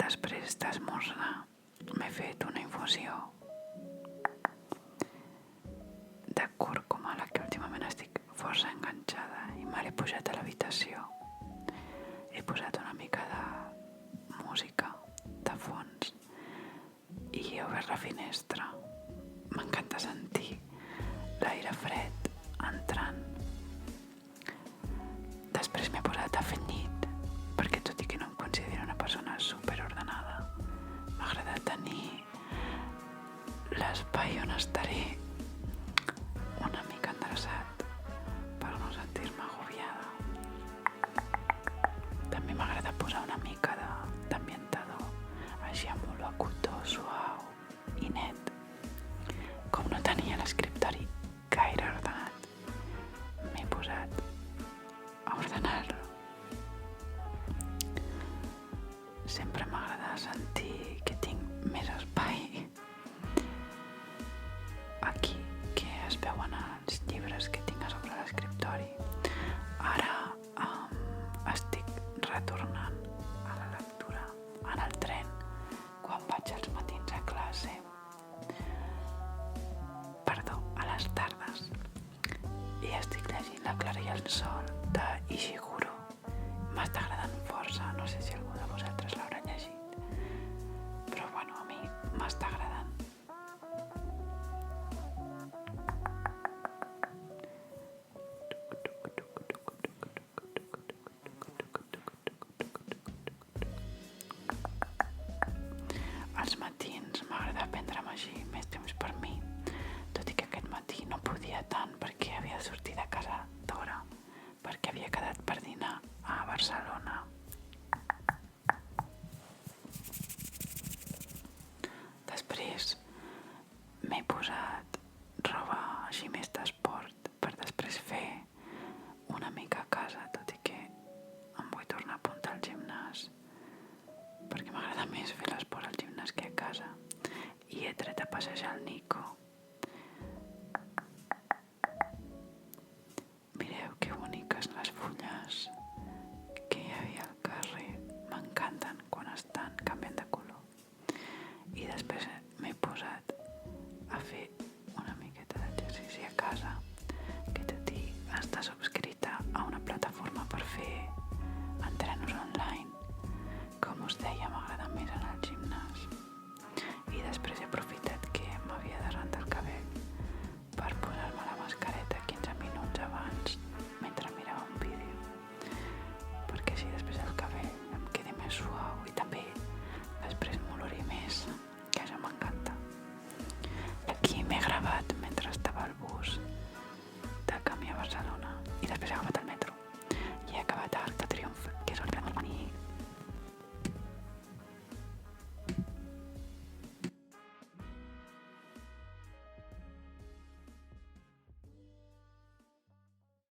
Després d'esmorzar m'he fet una infusió de cúrcuma, a la que últimament estic força enganxada, i me l'he posat a l'habitació. He posat una mica de música de fons i he obert la finestra. M'encanta sentir l'aire fred entrant. Després m'he posat a fer llit, perquè tot i que no em considero una persona superordenada, m'agrada tenir l'espai on estaré una mica endreçat per no sentir-me agobiada. També m'agrada posar una mica d'ambientador, així amb olor a cotó suau i net. Com no tenia l'escriptori gaire ordenat, m'he posat a ordenar-lo. Sempre m'agrada sentir que tinc més espai aquí, que es veuen els llibres que tinc a sobre l'escriptori. Ara estic retornant a la lectura en el tren quan vaig als matins a classe. Perdó, a les tardes. I estic llegint La Clara i el Sol de Ishiguro. M'està agradant força, no sé si algú de vosaltres l'haurà llegit, però bueno, a mi m'està agradant. Als matins m'agrada prendre'm així més temps per mi, tot i que aquest matí no podia tant perquè havia de sortir de casa d'hora, perquè havia quedat per dinar a Barcelona. Després m'he posat roba així més d'esport per després fer una mica a casa, tot i que em vull tornar a apuntar al gimnàs, perquè m'agrada més fer l'esport al gimnàs que a casa. I he tret a passejar el Nico,